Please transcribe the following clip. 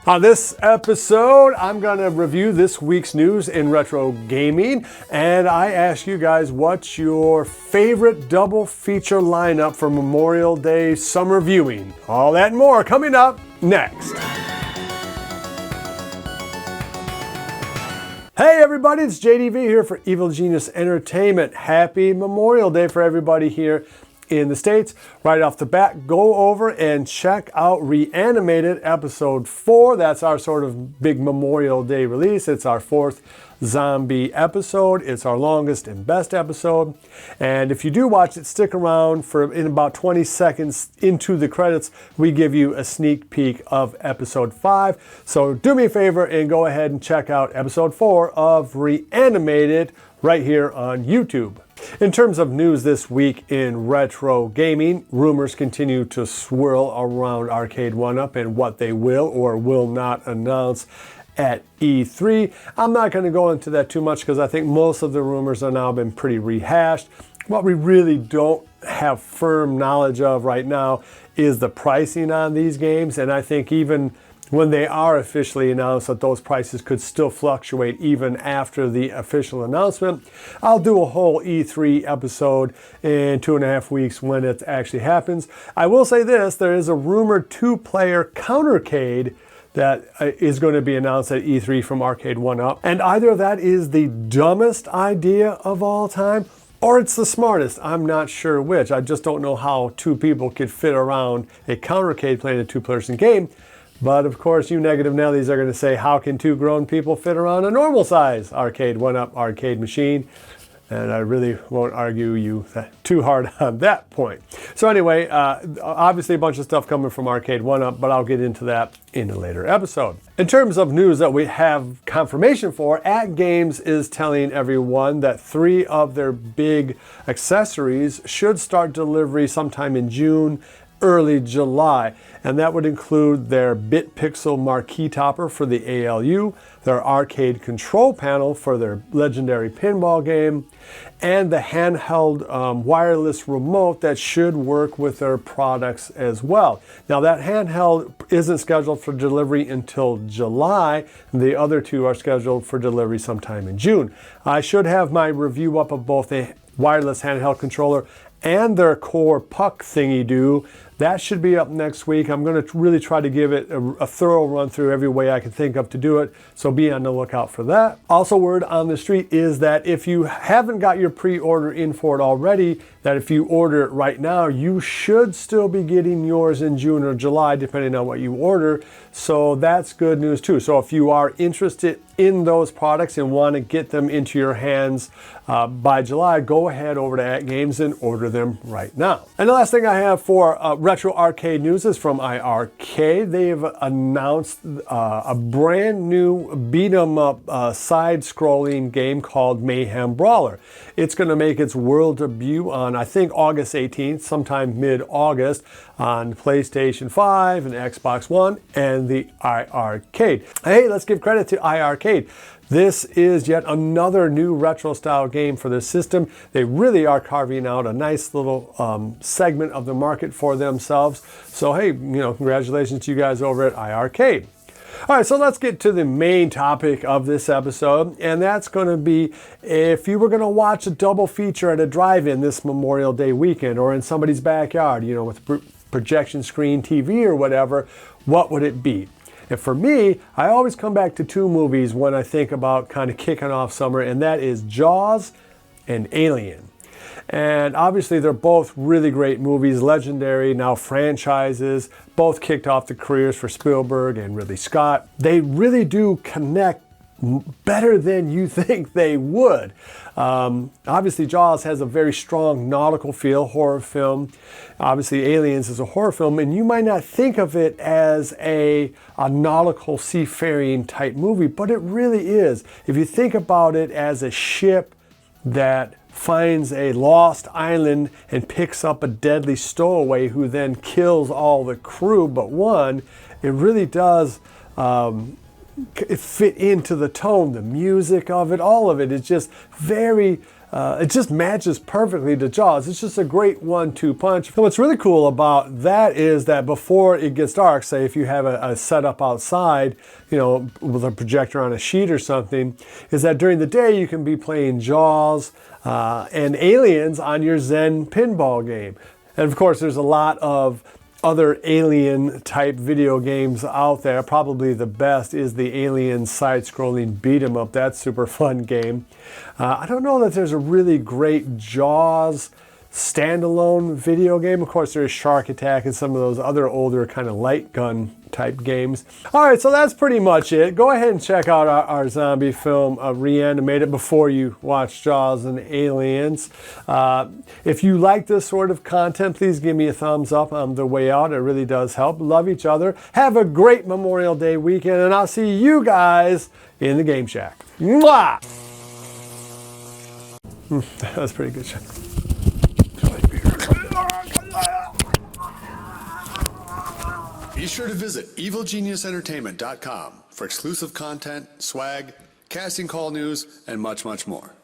On this episode, I'm going to review this week's news in retro gaming, and I ask you guys what's your favorite double feature lineup for Memorial Day summer viewing. All that and more coming up next. Hey everybody, it's JDV here for Evil Genius Entertainment. Happy Memorial Day for everybody here in the States. Right off the bat, go over and check out Reanimated Episode 4. That's our sort of big Memorial Day release. It's our 4th zombie episode. It's our longest and best episode. And if you do watch it, stick around for in about 20 seconds into the credits, we give you a sneak peek of Episode 5. So do me a favor and go ahead and check out Episode 4 of Reanimated right here on YouTube. In terms of news this week in retro gaming, rumors continue to swirl around Arcade1up and what they will or will not announce at E3. I'm not going to go into that too much because I think most of the rumors have now been pretty rehashed. What we really don't have firm knowledge of right now is the pricing on these games, and I think even when they are officially announced that those prices could still fluctuate even after the official announcement. I'll do a whole E3 episode in 2.5 weeks when it actually happens. I will say this, there is a rumored 2-player countercade that is going to be announced at E3 from Arcade1up. And either that is the dumbest idea of all time, or it's the smartest. I'm not sure which. I just don't know how two people could fit around a countercade playing a 2-person game. But of course, you negative Nellies are going to say, how can 2 grown people fit around a normal size Arcade1up arcade machine? And I really won't argue you too hard on that point. So anyway, obviously a bunch of stuff coming from Arcade1up, but I'll get into that in a later episode. In terms of news that we have confirmation for, AtGames is telling everyone that 3 of their big accessories should start delivery sometime in June, early July, and that would include their bit pixel marquee topper for the ALU, their arcade control panel for their legendary pinball game, and the handheld wireless remote that should work with their products as well. Now that handheld isn't scheduled for delivery until July. The other 2 are scheduled for delivery sometime in June. I should have my review up of both the wireless handheld controller and their core puck thingy-do. That should be up next week. I'm going to really try to give it a thorough run through every way I can think of to do it, so be on the lookout for that. Also, word on the street is that if you haven't got your pre-order in for it already, that if you order it right now, you should still be getting yours in June or July, depending on what you order. So that's good news too. So if you are interested in those products and want to get them into your hands by July, go ahead over to AtGames and order them right now. And the last thing I have for retro arcade news is from iiRcade. They've announced a brand new beat-em-up side-scrolling game called Mayhem Brawler. It's going to make its world debut on, I think, August 18th, sometime mid-August, on PlayStation 5 and Xbox One and the iiRcade. Hey, let's give credit to iiRcade. This is yet another new retro style game for the system. They really are carving out a nice little segment of the market for themselves. So hey, congratulations to you guys over at iiRcade. All right, so let's get to the main topic of this episode, and that's going to be if you were going to watch a double feature at a drive-in this Memorial Day weekend or in somebody's backyard, with a projection screen TV or whatever, what would it be? And for me, I always come back to 2 movies when I think about kind of kicking off summer, and that is Jaws and Alien. And obviously they're both really great movies, legendary, now franchises, both kicked off the careers for Spielberg and Ridley Scott. They really do connect better than you think they would. Obviously Jaws has a very strong nautical feel, horror film. Obviously Aliens is a horror film, and you might not think of it as a nautical seafaring type movie, but it really is. If you think about it as a ship that finds a lost island and picks up a deadly stowaway who then kills all the crew but one, it really does fit into the tone, the music of it, all of it is just very it just matches perfectly to Jaws. It's just a great 1-2 punch. And what's really cool about that is that before it gets dark, say if you have a setup outside, you know, with a projector on a sheet or something, is that during the day you can be playing Jaws and Aliens on your Zen pinball game. And of course, there's a lot of other alien type video games out there. Probably the best is the Alien side-scrolling beat 'em up. That's super fun game. I don't know that there's a really great Jaws standalone video game. Of course, there's Shark Attack and some of those other older kind of light gun type games. All right, so that's pretty much it. Go ahead and check out our zombie film, Reanimated, before you watch Jaws and Aliens. If you like this sort of content, please give me a thumbs up on the way out. It really does help. Love each other. Have a great Memorial Day weekend, and I'll see you guys in the Game Shack. Mwah! That was pretty good. Be sure to visit evilgeniusentertainment.com for exclusive content, swag, casting call news, and much, much more.